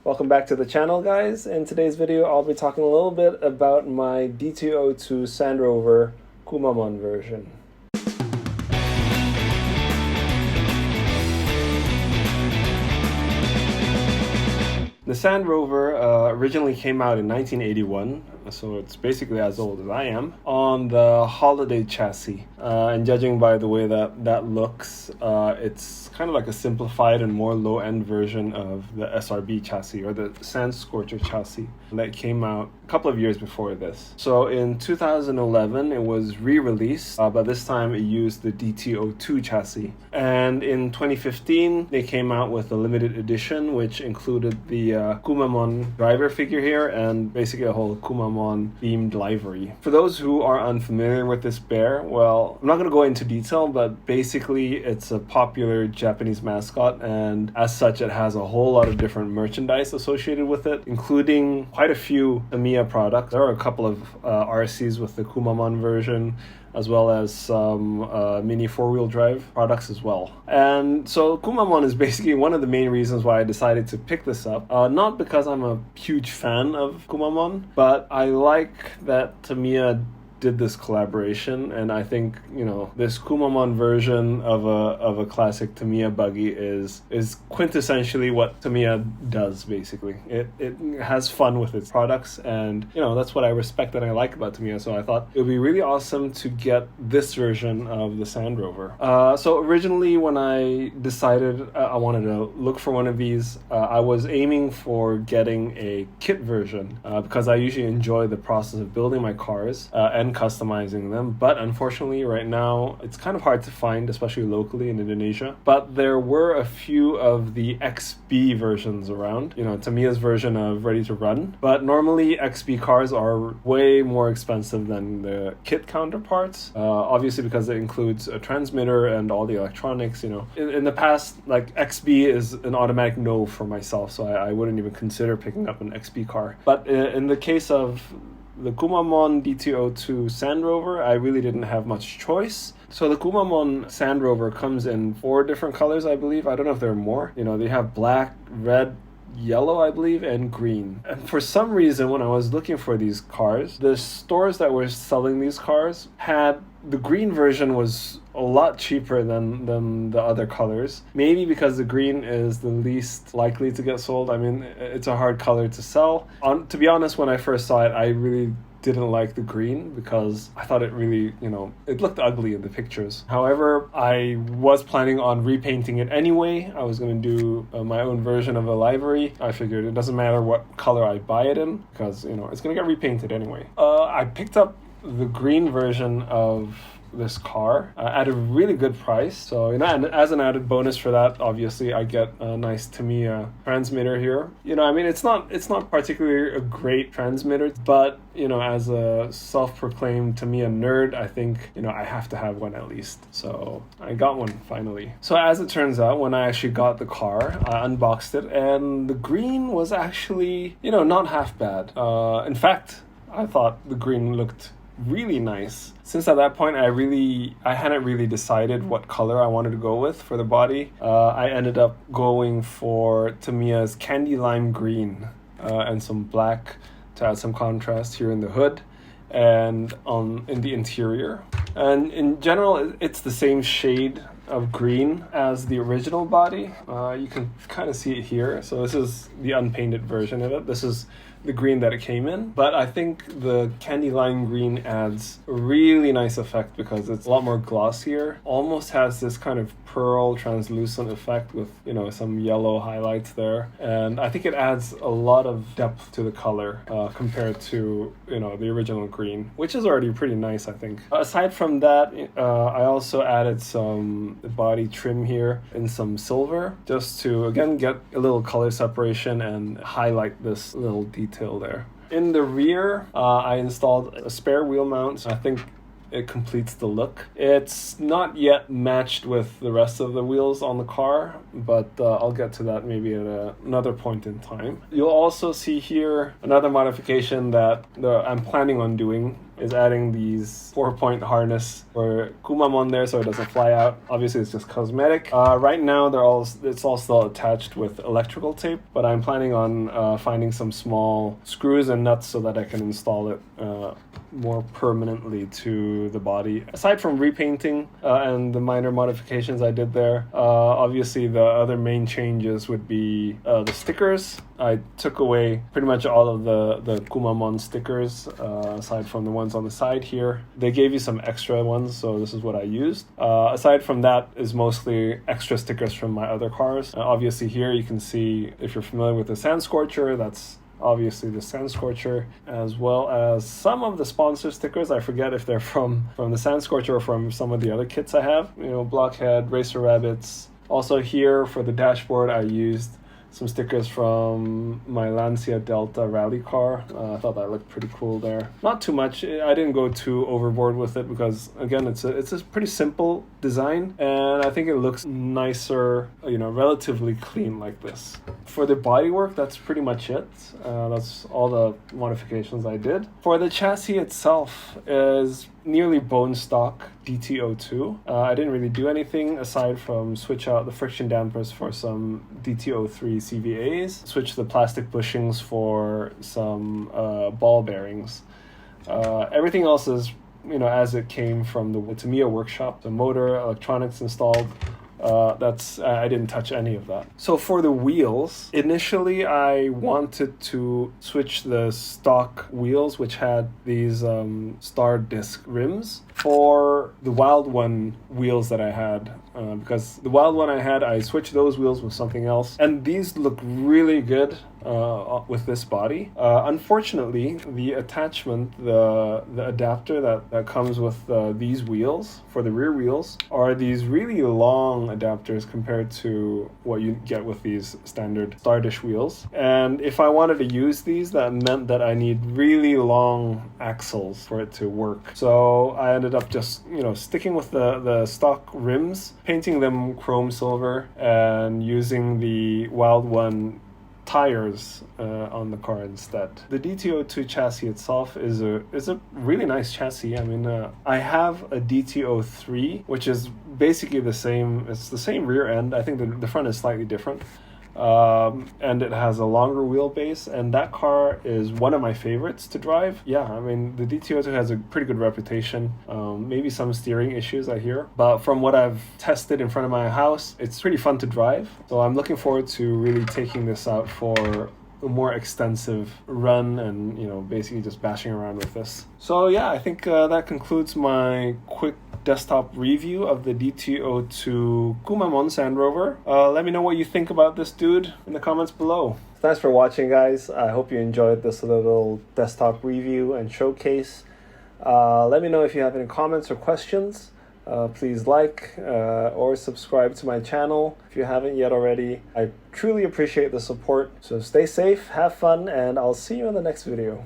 Welcome back to the channel, guys. In today's video, I'll be talking a little bit about my DT-02 Sand Rover Kumamon version. The Sand Rover originally came out in 1981, so it's basically as old as I am, on the Holiday chassis. And judging by the way that looks, it's kind of like a simplified and more low-end version of the SRB chassis, or the Sand Scorcher chassis, that came out a couple of years before this. So in 2011, it was re-released, but this time it used the DT-02 chassis. And in 2015, they came out with a limited edition, which included the Kumamon driver figure here and basically a whole Kumamon themed livery. For those who are unfamiliar with this bear, well, I'm not going to go into detail, but basically it's a popular Japanese mascot, and as such it has a whole lot of different merchandise associated with it, including quite a few Tamiya products. There are a couple of RCs with the Kumamon version, as well as some mini four-wheel drive products as well. And so Kumamon is basically one of the main reasons why I decided to pick this up. Not because I'm a huge fan of Kumamon, but I like that Tamiya did this collaboration, and I think, you know, this Kumamon version of a classic Tamiya buggy is quintessentially what Tamiya does. Basically, it has fun with its products, and you know, that's what I respect and I like about Tamiya. So I thought it would be really awesome to get this version of the Sand Rover. So originally, when I decided I wanted to look for one of these, I was aiming for getting a kit version because I usually enjoy the process of building my cars and customizing them, but unfortunately right now it's kind of hard to find, especially locally in Indonesia. But there were a few of the XB versions around, you know, Tamiya's version of Ready to Run, but normally XB cars are way more expensive than the kit counterparts, obviously because it includes a transmitter and all the electronics. You know, in the past, like, XB is an automatic no for myself, so I wouldn't even consider picking up an XB car. But in the case of the Kumamon DT-02 Sand Rover, I really didn't have much choice. So the Kumamon Sand Rover comes in 4 different colors, I believe. I don't know if there are more. You know, they have black, red, yellow, I believe, and green. And for some reason, when I was looking for these cars, the stores that were selling these cars had the green version was a lot cheaper than the other colors. Maybe because the green is the least likely to get sold. I mean, it's a hard color to sell. To be honest, when I first saw it, I really didn't like the green because I thought it really, you know, it looked ugly in the pictures. However, I was planning on repainting it anyway. I was going to do my own version of a livery. I figured it doesn't matter what color I buy it in because, you know, it's going to get repainted anyway. I picked up the green version of this car at a really good price. So, you know, and as an added bonus for that, obviously I get a nice Tamiya transmitter here. You know, I mean, it's not particularly a great transmitter, but, you know, as a self-proclaimed Tamiya nerd, I think, you know, I have to have one at least. So I got one finally. So as it turns out, when I actually got the car, I unboxed it, and the green was actually, you know, not half bad. In fact, I thought the green looked really nice. Since at that point I hadn't really decided what color I wanted to go with for the body, I ended up going for Tamiya's candy lime green and some black to add some contrast here in the hood and in the interior. And in general, it's the same shade of green as the original body. You can kind of see it here. So this is the unpainted version of it. This is the green that it came in, but I think the candy lime green adds a really nice effect because it's a lot more glossier, almost has this kind of pearl translucent effect with, you know, some yellow highlights there, and I think it adds a lot of depth to the color compared to, you know, the original green, which is already pretty nice, I think. Aside from that, I also added some body trim here in some silver just to again get a little color separation and highlight this little detail there. In the rear, I installed a spare wheel mount. I think it completes the look. It's not yet matched with the rest of the wheels on the car, but I'll get to that maybe at another point in time. You'll also see here another modification that I'm planning on doing is adding these 4-point harness for Kumamon there so it doesn't fly out. Obviously it's just cosmetic. Right now it's all still attached with electrical tape, but I'm planning on finding some small screws and nuts so that I can install it more permanently to the body. Aside from repainting and the minor modifications I did there, obviously the other main changes would be the stickers. I took away pretty much all of the Kumamon stickers, aside from the ones on the side here. They gave you some extra ones, so this is what I used. Aside from that is mostly extra stickers from my other cars. Obviously here you can see, if you're familiar with the Sand Scorcher, that's obviously the Sand Scorcher, as well as some of the sponsor stickers. I forget if they're from the Sand Scorcher or from some of the other kits I have. You know, Blockhead, Racer Rabbits. Also here for the dashboard, I used some stickers from my Lancia Delta rally car. I thought that looked pretty cool there. Not too much. I didn't go too overboard with it because, again, it's a pretty simple design, and I think it looks nicer, you know, relatively clean like this. For the bodywork, that's pretty much it. That's all the modifications I did. For the chassis itself is nearly bone stock DT-02. I didn't really do anything aside from switch out the friction dampers for some DT-03 CVAs, switch the plastic bushings for some ball bearings. Everything else is, you know, as it came from the Tamiya workshop. The motor, electronics installed. I didn't touch any of that. So for the wheels, initially I wanted to switch the stock wheels, which had these star disc rims, for the Wild One wheels that I had, because the Wild One I had, I switched those wheels with something else, and these look really good with this body. Unfortunately, the attachment, the adapter that comes with these wheels for the rear wheels are these really long adapters compared to what you get with these standard Stardish wheels. And if I wanted to use these, that meant that I need really long axles for it to work. So I ended up just, you know, sticking with the stock rims, painting them chrome silver, and using the Wild One tires on the car instead. The DT-02 chassis itself is a really nice chassis. I mean, I have a DT-03, which is basically the same. It's the same rear end. I think the front is slightly different. And it has a longer wheelbase, and that car is one of my favorites to drive. Yeah, I mean, the DT-02 has a pretty good reputation. Maybe some steering issues I hear, but from what I've tested in front of my house, it's pretty fun to drive. So I'm looking forward to really taking this out for a more extensive run and, you know, basically just bashing around with this. So yeah, I think that concludes my quick desktop review of the DT-02 Kumamon Sand Rover. Let me know what you think about this dude in the comments below. Thanks for watching, guys. I hope you enjoyed this little desktop review and showcase. Let me know if you have any comments or questions. Please like or subscribe to my channel if you haven't yet already. I truly appreciate the support. So stay safe, have fun, and I'll see you in the next video.